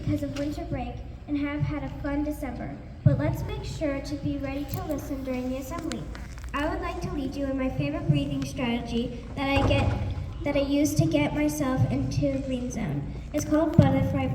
because of winter break and have had a fun December, but let's make sure to be ready to listen during the assembly. I would like to lead you in my favorite breathing strategy that I use to get myself into a green zone. It's called butterfly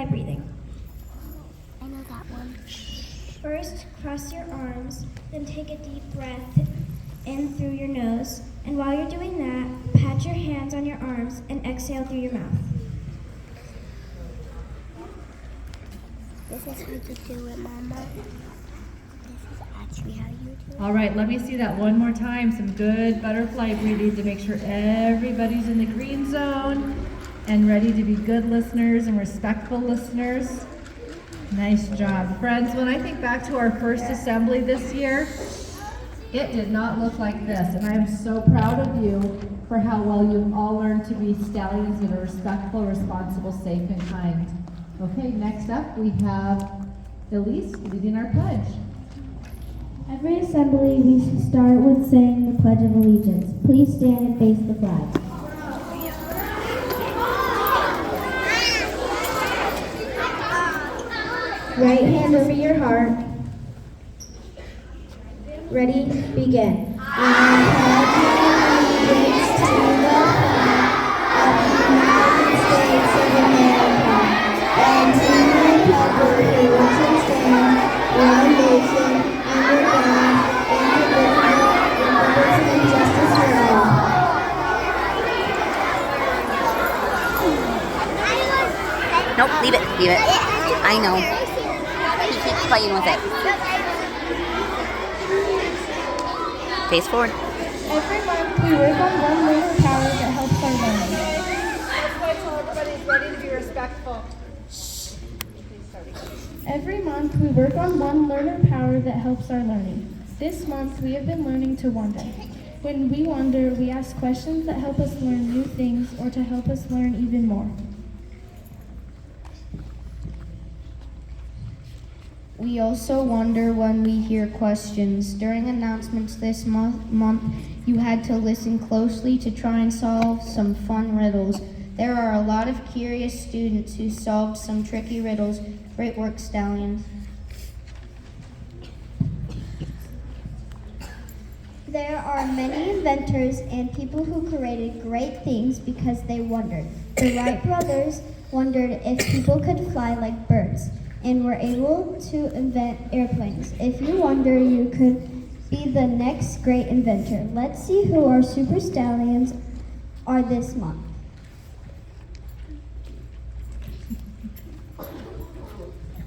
breathing. I know that one. First, cross your arms, then take a deep breath in through your nose, and while you're doing that, pat your hands on your arms and exhale through your mouth. This is how you do it, Mama. This is actually how you do it. All right, let me see that one more time. Some good butterfly breathing to make sure everybody's in the green zone and ready to be good listeners and respectful listeners. Nice job. Friends, when I think back to our first assembly this year, it did not look like this, and I am so proud of you for how well you've all learned to be stallions that are respectful, responsible, safe, and kind. Okay, next up we have Elise leading our pledge. Every assembly, we start with saying the Pledge of Allegiance. Please stand and face the flag. Right hand over your heart. Ready? Begin. I pledge allegiance to the flag of the United States of America and to the republic for which it stands, one nation, under God, indivisible, with liberty and justice for all. Nope, leave it, leave it. I know. He keeps playing with it. Face forward. Every month, we work on one learner power that helps our learning. That's why I tell everybody is ready to be respectful. Every month, we work on one learner power that helps our learning. This month, we have been learning to wonder. When we wonder, we ask questions that help us learn new things or to help us learn even more. We also wonder when we hear questions. During announcements this month, you had to listen closely to try and solve some fun riddles. There are a lot of curious students who solved some tricky riddles. Great work, Stallions. There are many inventors and people who created great things because they wondered. The Wright brothers wondered if people could fly like birds and were able to invent airplanes. If you wonder, you could be the next great inventor. Let's see who our super stallions are this month.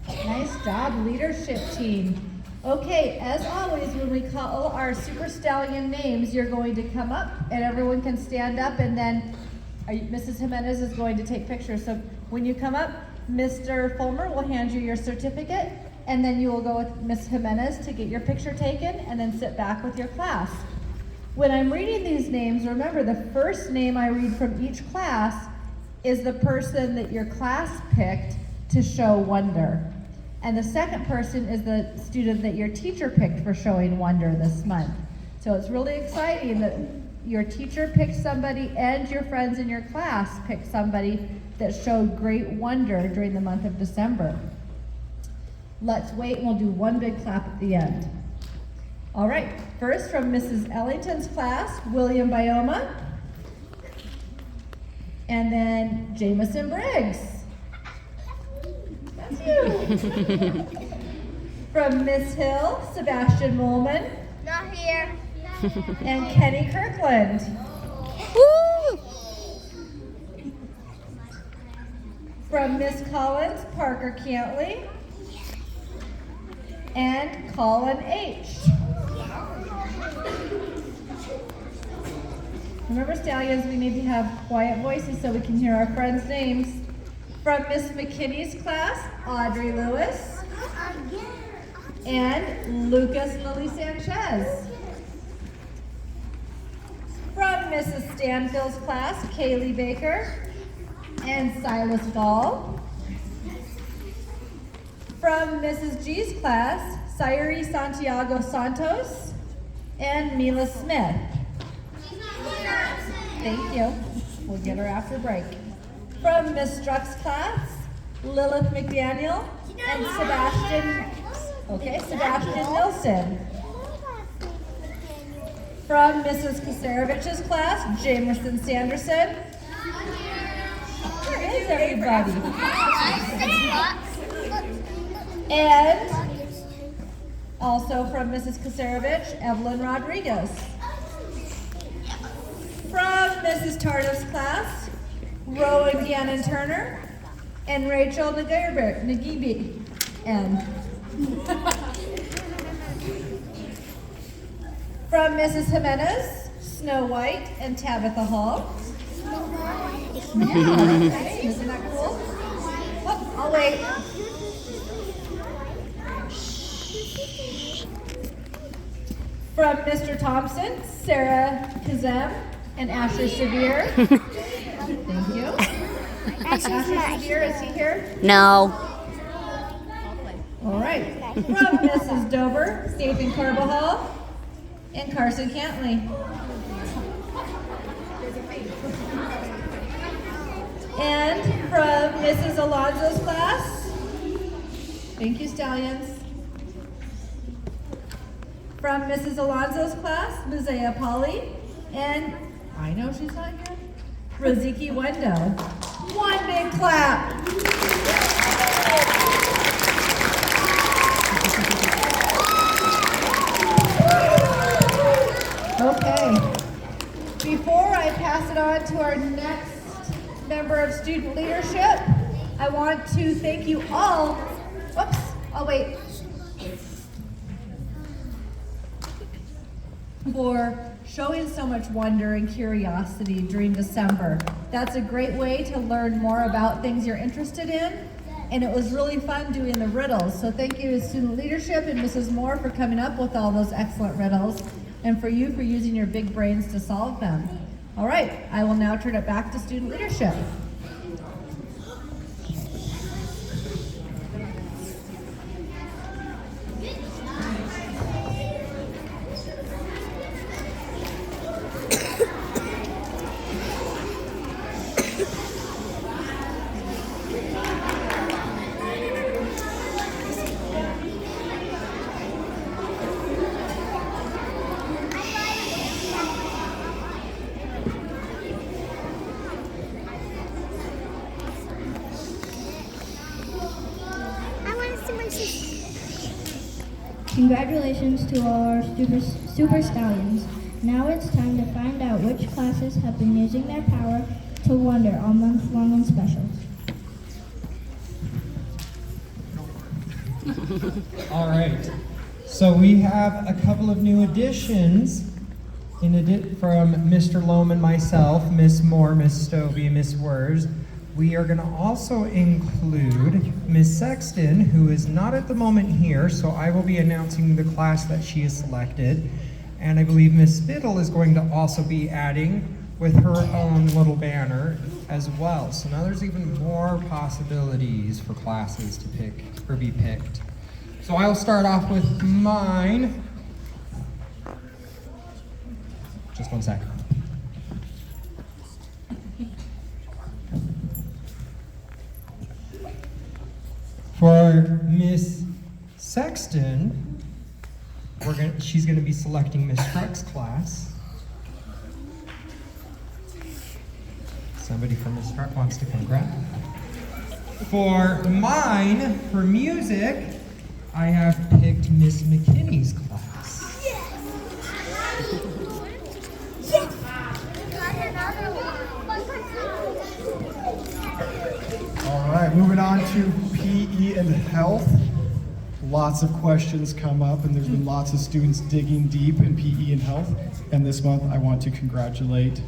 Nice job, leadership team. Okay, as always, when we call our super stallion names, you're going to come up and everyone can stand up, and then Mrs. Jimenez is going to take pictures. So when you come up, Mr. Fulmer will hand you your certificate, and then you will go with Ms. Jimenez to get your picture taken and then sit back with your class. When I'm reading these names, remember the first name I read from each class is the person that your class picked to show wonder. And the second person is the student that your teacher picked for showing wonder this month. So it's really exciting that your teacher picked somebody and your friends in your class picked somebody that showed great wonder during the month of December. Let's wait and we'll do one big clap at the end. All right, first from Mrs. Ellington's class, William Bioma, and then Jamison Briggs. That's you. From Miss Hill, Sebastian Molman. Not here. And Kenny Kirkland. Woo! From Miss Collins, Parker Cantley. And Colin H. Remember, Stallions, we need to have quiet voices so we can hear our friends' names. From Miss McKinney's class, Audrey Lewis. And Lucas Lily Sanchez. From Mrs. Stanfield's class, Kaylee Baker and Silas Ball. From Mrs. G's class, Sayuri Santiago Santos and Mila Smith. Thank you. We'll get her after break. From Miss Struck's class, Lilith McDaniel, and Sebastian Nilsson. From Mrs. Kasarevich's class, Jamerson Sanderson. Where is everybody? And also from Mrs. Kasarevich, Evelyn Rodriguez. From Mrs. Tardif's class, Rowan Gannon Turner and Rachel Nagibi. From Mrs. Jimenez, Snow White and Tabitha Hall. Yeah, isn't that cool? Oh, I'll wait. From Mr. Thompson, Sarah Kazem and Asher Severe. Thank you. Asher Severe, is he here? No. All right. From Mrs. Dover, Stephen Carbajal and Carson Cantley. And from Mrs. Alonso's class, thank you, Stallions. From Mrs. Alonso's class, Mizea Polly, and I know she's not here, Roziki Wendo. One big clap. Okay. Before I pass it on to our next member of student leadership, I want to thank you all. Whoops, I'll wait. For showing so much wonder and curiosity during December. That's a great way to learn more about things you're interested in, and it was really fun doing the riddles. So thank you to student leadership and Mrs. Moore for coming up with all those excellent riddles, and for you for using your big brains to solve them. All right, I will now turn it back to student leadership. Congratulations to all our super stallions. Now it's time to find out which classes have been using their power to wonder all month long in specials. All right, so we have a couple of new additions from Mr. Loam and myself, Miss Moore, Miss Stovey, Miss Wers. We are going to also include Miss Sexton, who is not at the moment here, so I will be announcing the class that she has selected. And I believe Miss Spittle is going to also be adding with her own little banner as well. So now there's even more possibilities for classes to pick or be picked. So I'll start off with mine. Just one second. For Miss Sexton, she's going to be selecting Miss Truck's class. Somebody from Miss Truck wants to come grab. For mine, for music, I have picked Miss McKinney's class. All right, moving on to PE and health. Lots of questions come up, and there's been lots of students digging deep in PE and health. And this month, I want to congratulate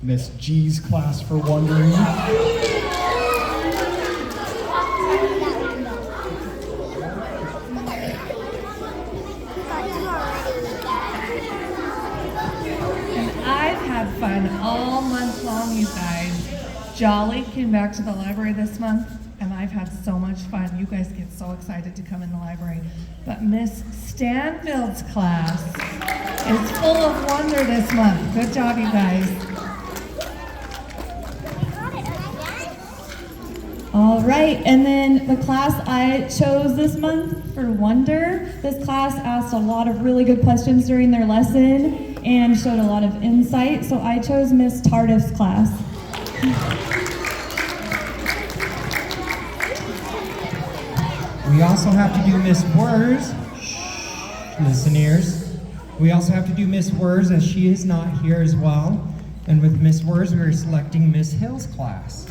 Miss G's class for wondering. I've had fun all month long, you guys. Jolly came back to the library this month, and I've had so much fun. You guys get so excited to come in the library. But Miss Stanfield's class is full of wonder this month. Good job, you guys. All right, and then the class I chose this month for Wonder, this class asked a lot of really good questions during their lesson and showed a lot of insight, so I chose Miss Tardif's class. We also have to do Miss Wurs. Listen ears. We also have to do Miss Wurs as she is not here as well. And with Miss Wurs, we're selecting Miss Hill's class.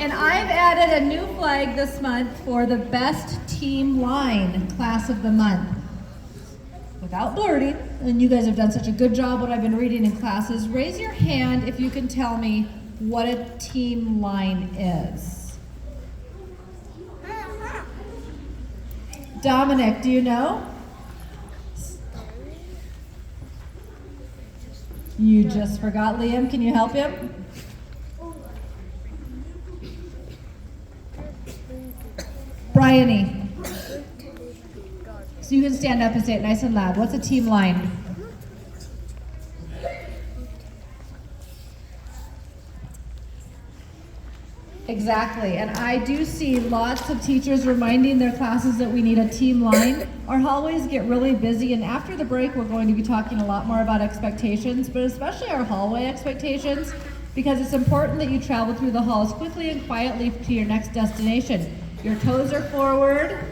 And I've added a new flag this month for the best team line class of the month. Without blurting, and you guys have done such a good job what I've been reading in classes, raise your hand if you can tell me what a team line is. Dominic, do you know? You just forgot Liam. Can you help him? Bryony. So you can stand up and say it nice and loud. What's a team line? Exactly, and I do see lots of teachers reminding their classes that we need a team line. Our hallways get really busy, and after the break, we're going to be talking a lot more about expectations, but especially our hallway expectations, because it's important that you travel through the halls quickly and quietly to your next destination. Your toes are forward,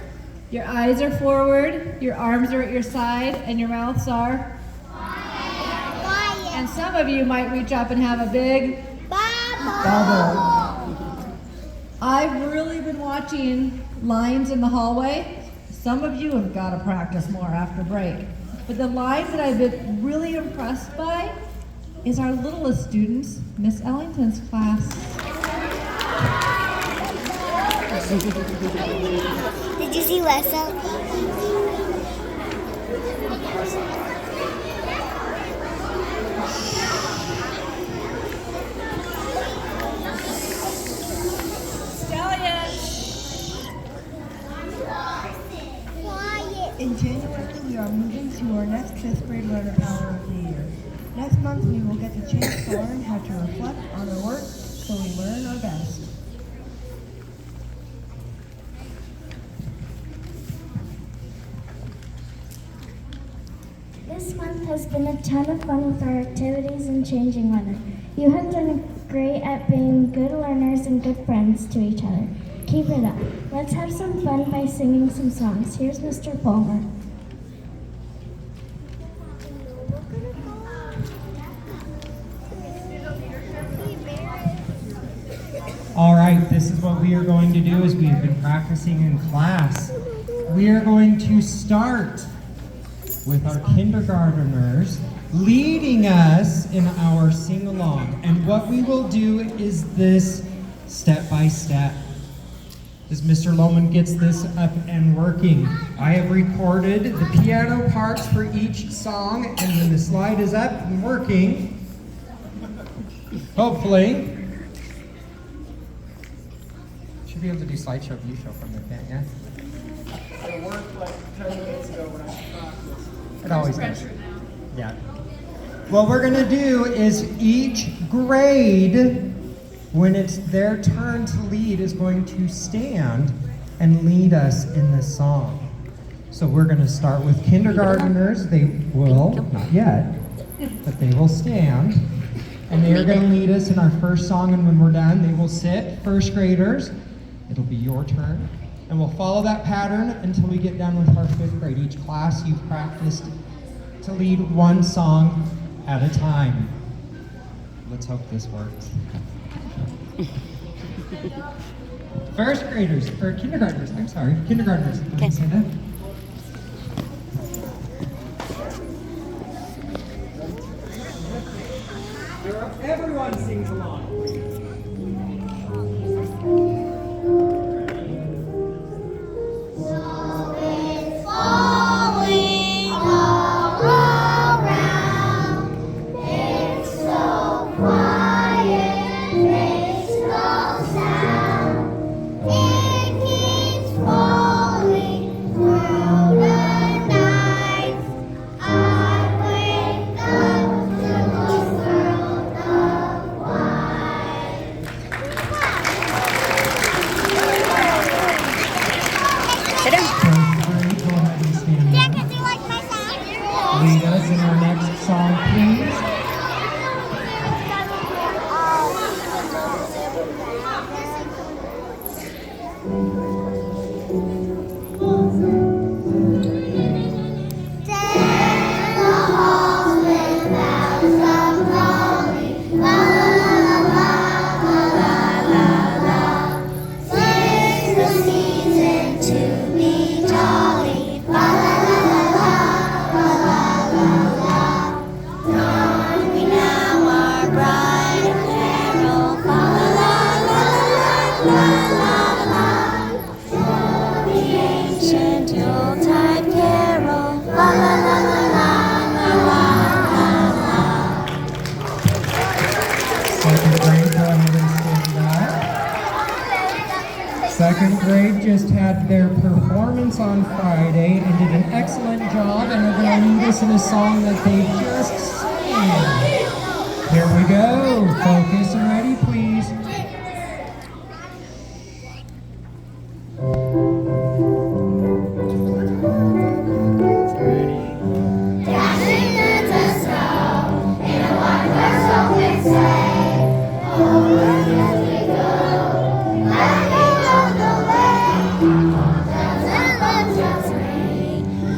your eyes are forward, your arms are at your side, and your mouths are quiet. And some of you might reach up and have a big bubble. I've really been watching lines in the hallway. Some of you have got to practice more after break. But the lines that I've been really impressed by is our littlest students, Miss Ellington's class. Did you see Lessa? In January, we are moving to our next 5th grade Learner Power of the Year. Next month, we will get the chance to learn how to reflect on our work so we learn our best. This month has been a ton of fun with our activities and changing weather. You have done great at being good learners and good friends to each other. Keep it up. Let's have some fun by singing some songs. Here's Mr. Palmer. All right, this is what we are going to do as we've been practicing in class. We are going to start with our kindergarteners leading us in our sing-along. And what we will do is this step by step. As Mr. Lohman gets this up and working, I have recorded the piano parts for each song, and when the slide is up and working, hopefully, should be able to do slideshow view show from the pen, yeah? It worked like 10 minutes ago when I practiced. It always does. Yeah. What we're gonna do is each grade, when it's their turn to lead, is going to stand and lead us in this song. So we're gonna start with kindergarteners. They will, not yet, but they will stand. And they are gonna lead us in our first song, and when we're done, they will sit. First graders, it'll be your turn. And we'll follow that pattern until we get done with our 5th grade. Each class you've practiced to lead one song at a time. Let's hope this works. First graders, or kindergartners, I'm sorry, kindergartners. Can I say that? Everyone sings along. Second grade just had their performance on Friday and did an excellent job, and are going to lead us in a song that they just sang. Here we go. Focus and ready, please.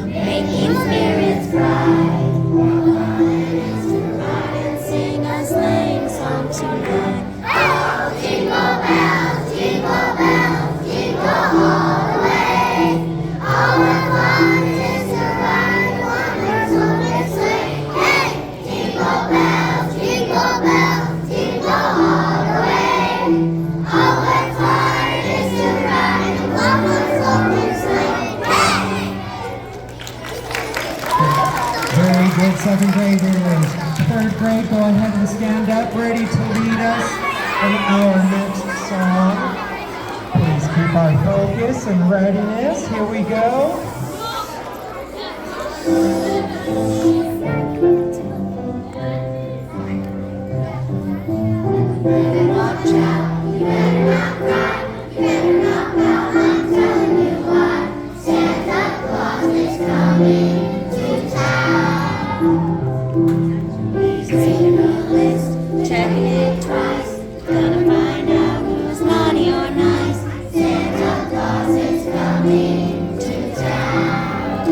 Making spirits bright. And sing a sleighing song tonight. Oh, jingle bells, jingle all the way. Oh, what fun it is to ride in one horse open sleigh. Hey, jingle bells, jingle all the way. Oh, what fun it is to ride in one horse open sleigh. Hey. Very good, second graders. Third grade, go ahead and stand up, ready to lead us in our next song. Please keep our focus and readiness. Here we go. Watch out, you better not cry, you better not pout, I'm telling you why. Santa Claus is coming to town. He's making a list, checking it twice, gonna find out who's naughty or nice. Santa Claus is coming to town.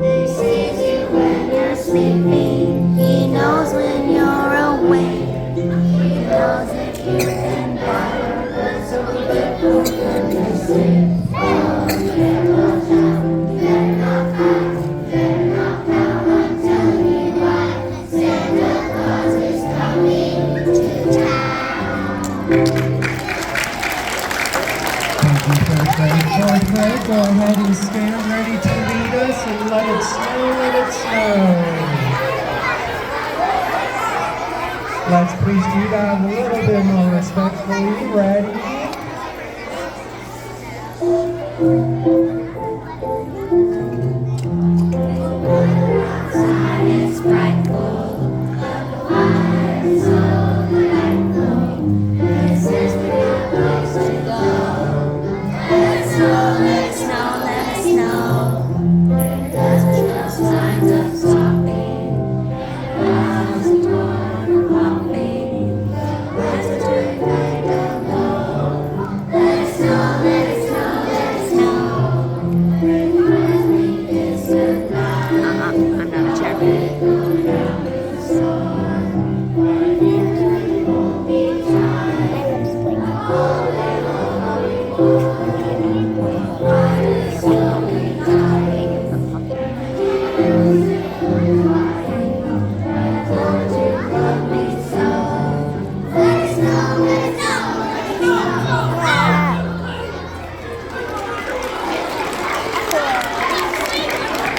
He sees you when you're sleeping, he knows when you're awake. He knows if you can borrow good, so he can put you to sleep. Oh, you better watch out, you better not cry, you better not pout, I'm telling you why. Santa Claus is coming to town. Thank you, third grade. Fourth grade, go ahead and stand ready to lead us and let it snow, let it snow. Let's please do that a little bit more respectfully. Ready? Outside it's frightful, otherwise so delightful. This is the place to go. Let it snow, let it snow, let it snow. There's no signs of stopping. Clouds and torn are popping. Where's the tree going to go? Let it snow, let it snow, let it snow. Reminds me it's goodbye. I'm not a champion.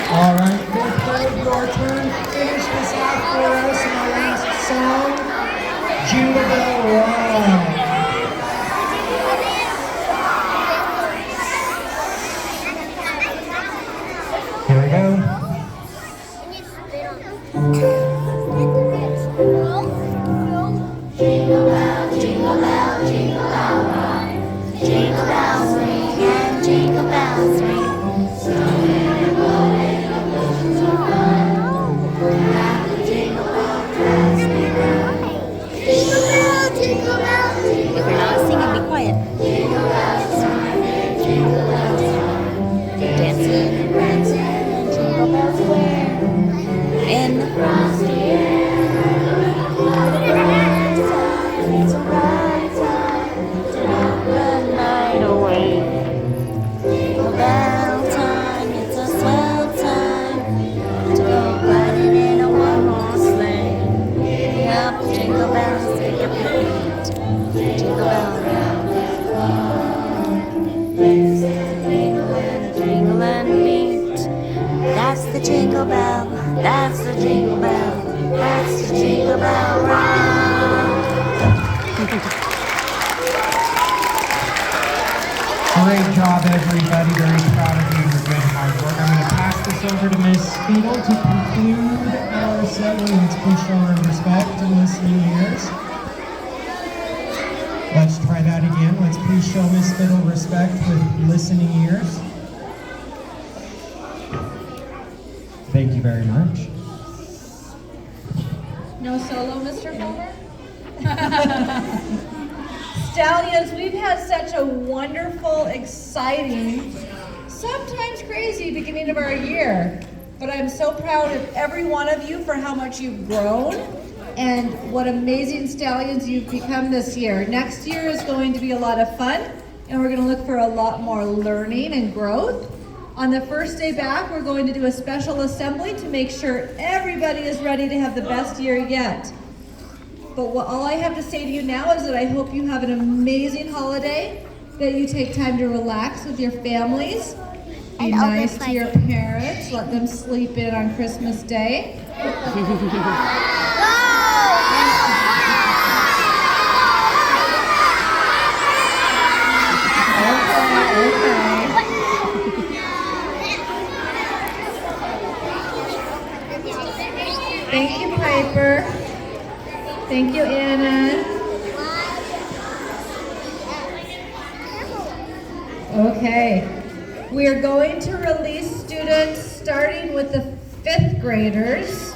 All right, fifth grade, your turn. Finish this off for us in our last song, Jingle Bell Rock. Here we go. Jingle bell, jingle bell, jingle bell rock. Jingle bells ring and jingle bells ring. Snowing and blowing up bushels of fun. Have the jingle bell dress me run. Jingle bell, jingle bell, jingle bell. If you're not singing, be quiet. Jingle bells swing and jingle bells swing. Dancing and prancing and jingle bells square. In the frosty air. It's a bright time to knock the night away. Jingle bell time, it's a swell time to go riding in a one-horse sleigh. Giddy up, jingle bells, take your feet. Jingle bell round and jingle and a jingle and meet. That's the jingle bell, that's the jingle bell, that's the jingle bell round. Great job, everybody. Very proud of you and your good hard work. I'm going to pass this over to Miss Spiegel to conclude our assembly. Let's please show her respect and listening ears. Let's try that again. Let's please show Miss Spittle respect with listening ears. Thank you very much. No solo, Mr. Homer? Stallions, we've had such a wonderful, exciting, sometimes crazy beginning of our year. But I'm so proud of every one of you for how much you've grown and what amazing stallions you've become this year. Next year is going to be a lot of fun, and we're going to look for a lot more learning and growth. On the first day back, we're going to do a special assembly to make sure everybody is ready to have the best year yet. But all I have to say to you now is that I hope you have an amazing holiday, that you take time to relax with your families, be nice to your parents, let them sleep in on Christmas Day. Thank you, Piper. Thank you, Anna. Okay. We are going to release students starting with the 5th graders.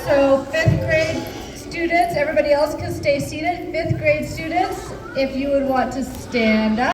So 5th grade students, everybody else can stay seated. 5th grade students, if you would want to stand up.